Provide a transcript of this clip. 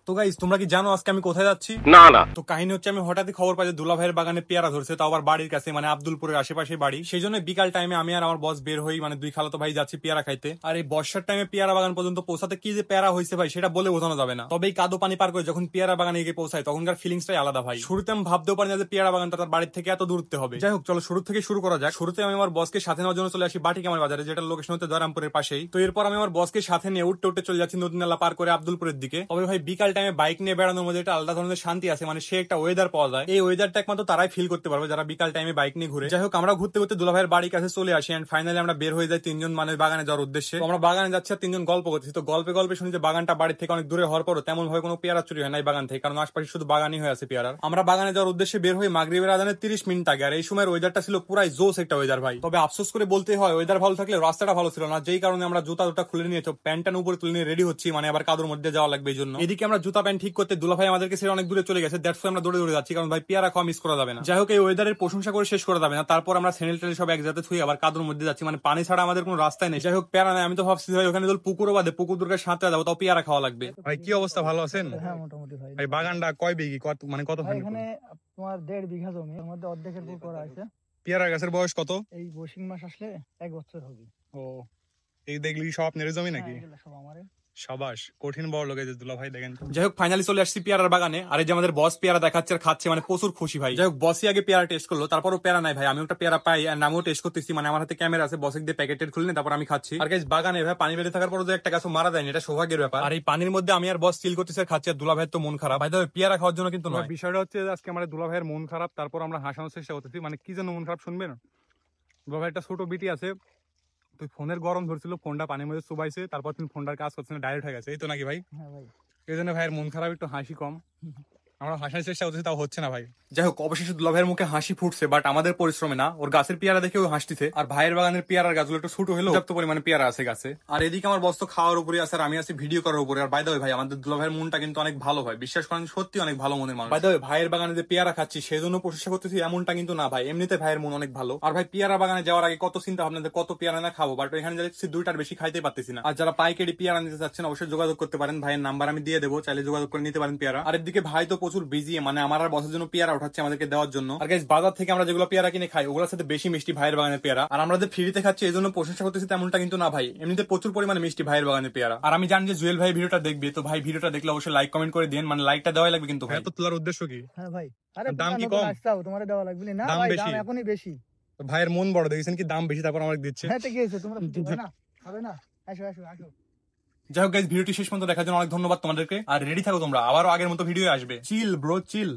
তো গাইস তোমরা কি জানো আজকে আমি কোথায় যাচ্ছি? না না। তো কাহিনী হচ্ছে আমি হঠাৎই খবর পাই যে দুলা ভাইয়ের বাগানে পেয়ারা ধরছে, তাও আবার বাড়ির কাছে, মানে আব্দুলপুরের আশেপাশে বাড়ি। সেই জন্য বিকাল টাইমে আমি আর আমার বস বের হই, মানে দুই খালাতো ভাই যাচ্ছি পেয়ারা খাইতে। আর এই বর্ষার টাইমে পেয়ারা বাগান পর্যন্ত পৌঁছাতে কি যে পেয়ারা হয়েছে ভাই, সেটা বলে বোঝানো যাবে না। তবে এই কাদো পানি পার করে যখন পেয়ারা বাগানে গিয়ে পৌঁছায় তখনকার ফিলিংসটাই আলাদা ভাই। শুরুতে আমি ভাবতেও পারি না যে পেয়ারা বাগানটা তার বাড়ির থেকে এত দূরত্বে হবে। যাই হোক, চলো শুরু থেকে শুরু করা যাক। শুরুতে আমি আমার বসকে সাথে নেওয়ার জন্য চলে আসি বাটিকামার বাজারে, যেটা লোকেশন হচ্ছে দয়রামপুরের পাশেই। তো এরপর আমি আমার বসকে সাথে নিয়ে উঠতে উঠতে চলে যাচ্ছি নদী নালা পার করে আব্দুলপুরের দিকে। তবে ভাই বিকাল টাইমে বাইক নিয়ে বেড়ানোর মধ্যে একটা আলাদা ধরনের শান্তি আছে, মানে সে একটা ওয়েদার পাওয়া যায়। এই ওয়েদারটা একমাত্র তারাই ফিল করতে পারবে যারা বিকাল টাইমে বাইক নিয়ে ঘুরে। যাই হোক, আমরা ঘুরতে ঘুরতে দুলা ভাইয়ের বাড়ির কাছে চলে আসি এন্ড ফাইনালি আমরা বের হয়ে যাই তিনজন, মানে বাগানে যাওয়ার উদ্দেশ্যে। তো আমরা বাগানে যাচ্ছি আর তিনজন গল্প করছি। তো গল্পে গল্পে শুনি যে বাগানটা বাড়ির থেকে অনেক দূরে হওয়ার পরও তেমন ভাবে কোনো পেয়ারা চুরি হয় না এই বাগান থেকে, কারণ আশপাশে শুধু বাগানই হয়ে আছে পেয়ারার। আমরা বাগানে যাওয়ার উদ্দেশ্যে বের হয়ে মাগরিবের আজানের 30 মিনিট আগে, আর এই সময়ের ওয়েদারটা ছিল পুরাই জোস একটা ওয়েদার ভাই। তবে আফসোস করে বলতে হয় ওয়েদার ভালো থাকলে রাস্তাটা ভালো ছিল না, যেই কারণে আমরা জুতা খুলে নিয়ে প্যান্টটা উপরে তুলে নিয়ে রেডি হচ্ছি, মানে আবার কাদুর মধ্যে যাওয়া লাগবে এই জন্য। এদিকে আমরা জুতা প্যান্ট ঠিক করতে দুলা ভাই আমাদেরকে ছেড়ে অনেক দূরে চলে গেছে, দ্যাটস আমরা দৌড়ে দৌড়ে যাচ্ছি, কারণ ভাই পেয়ারা খাওয়া মিস করা যাবে না। যাই হোক, এই ওয়েদারের প্রশংসা করে শেষ করা যাবে না। তারপর আমরা স্যান্ডেল টেল সব এক জায়গাতে থুই আবার কাদুর মধ্যে যাচ্ছি, মানে পানি ছাড়া আমাদের কোনো রাস্তায় নেই। যাই হোক, পেয়ারা নাই। আমি তো ভাবছি ভাই ওখানে পুকুরও বাদে পুকুর দুর্গার সাঁতরে যাবো, তাও পেয়ারা খাওয়া লাগবে। ভাই কি অবস্থা, ভালো আছেন? হ্যাঁ মোটামুটি ভাই। ভাই বাগানটা কয় বিঘি, মানে কত? এখানে তোমার 1.5 বিঘা জমি, এর মধ্যে অর্ধেকের পুকুর করা আছে। পেয়ারা গাছের বয়স কত? এই বৈশাখ মাস আসলে 1 বছর হবে। ও, এই দেখলি সব আপনার জমি নাকি? এগুলো সব আমারে। সাবাস, কঠিন বড় লোক দুলা ভাই, দেখেন। যাই হোক, ফাইনালি চলে আসছি পেয়ারার বাগানে। আর এই যে আমাদের বস পেয়ারা দেখাচ্ছে আর খাচ্ছে, মানে প্রচুর খুশি ভাই। যাই হোক, বসই আগে পেয়ারা টেস্ট করলো, তারপরও পেয়ারা নাই ভাই। আমি একটা পেয়ারা পাই আর আমিও টেস্ট করতেছি, মানে আমার হাতে ক্যামেরা আছে, বসে দিয়ে প্যাকেটের খুলে তারপর আমি খাচ্ছি। আর গাইস, বাগানে ভাই পানি বেড়ে থাকার পর যে একটা গাছ মারা যায়নি, এটা সৌভাগ্যের ব্যাপার। আর এই পানির মধ্যে আমি আর বস চিল করতেছি আর খাচ্ছি, আর দুলা ভাইয়ের তো মন খারাপ ভাই। তবে পেয়ারা খাওয়ার জন্য কিন্তু নয়, বিষয়টা হচ্ছে আজকে আমার দুলা ভাইয়ের মন খারাপ, তারপর আমরা হাসানোর চেষ্টা করতেছি। মানে কি জন্য মন খারাপ শুনবেন? দুলা ভাই একটা ছোট বিটি আছে, তুই ফোনের গরম ধরছিল, ফোনটা পানির মধ্যে চুবাইছে, তারপর তুমি ফোনটার কাজ করছে না, ডাইরেক্ট হয়ে গেছে, এই তো নাকি ভাই? হ্যাঁ ভাই। এই জন্য ভাইয়ের মন খারাপ, একটু হাসি কম। আমরা হাসার চেষ্টা করতেছি, তাও হচ্ছে না ভাই। যাই হোক, অবশেষে দুলা ভাইয়ের মুখে হাসি ফুটছে, বাট আমাদের পরিশ্রমে না, ওর গাছের পেয়ারা দেখে ও হাসতেছে। আর ভাইয়ের বাগানের পেয়ারার গাছগুলো একটু ছোট হলেও পর্যাপ্ত পরিমাণে পেয়ারা আছে গাছে। আর এদিকে আমার বস্ত খাওয়ার উপরে আছে, আর আমি আছি ভিডিও করার উপরে। আর বাই দ্য ওয়ে ভাই, আমাদের দুলা ভাইয়ের মনটা কিন্তু অনেক ভালো হয়, বিশ্বাস করেন, সত্যি অনেক ভালো মনের মানুষ। বাই দ্য ওয়ে, ভাইয়ের বাগানে যে পেয়ারা খাচ্ছি সেই জন্য প্রশংসা করতেছি এমনটা কিন্তু না ভাই, এমনিতে ভাইয়ের মন অনেক ভালো। আর ভাই পেয়ারা বাগানে যাওয়ার আগে কত চিন্তা ভাবনা যে কত পেয়ারা না খাবো, বাট এখানে যাচ্ছি 2টার বেশি খাইতে পারতেছি না। আর যারা পাইকারি পেয়ারা নিতে চাচ্ছেন অবশ্যই যোগাযোগ করতে পারেন, ভাইয়ের নাম্বার আমি দিয়ে দেবো, চাইলে যোগাযোগ করে নিতে পারেন পেয়ারা। আর এদিকে ভাই তো প্রচুর বিজি, মানে আমার আর বসের জন্য পেয়ারা উঠাচ্ছে আমাদেরকে দেওয়ার জন্য। আর গাইস, বাজার থেকে আমরা যেগুলো পেয়ারা কিনে খাই ওগুলোর সাথে বেশি মিষ্টি ভাইয়ের বাগানের পেয়ারা। আর আমরা যে ফ্রিতে খাচ্ছি এই জন্য প্রশংসা করতেছি তেমনটা কিন্তু না ভাই, এমনিতে প্রচুর পরিমাণে মিষ্টি ভাইয়ের বাগানের পেয়ারা। আর আমি জানি যে জুয়েল ভাই ভিডিওটা দেখবে, তো ভাই ভিডিওটা দেখলে অবশ্যই লাইক কমেন্ট করে দিন, মানে লাইকটা দেওয়াই লাগবে কিন্তু ভাই। তো তোলার উদ্দেশ্য কি? হ্যাঁ ভাই। আরে দাম কি কম? তোমারে দেওয়া লাগবে না দাম ভাই, বেশি? দাম এখনই বেশি। ভাইয়ের মন বড়, দেখেছেন কি দাম বেশি, তারপর আমাকে দিচ্ছে। হ্যাঁ, তো কি হয়েছে, তোমরা দিবে না, খাবে না? আসো আসো আসো। যাই হোক গাইস, ভিডিওটি শেষ পর্যন্ত দেখার জন্য অনেক ধন্যবাদ তোমাদেরকে। আর রেডি থাকো তোমরা, আবারও আগের মতো ভিডিও আসবে। চিল ব্রো, চিল।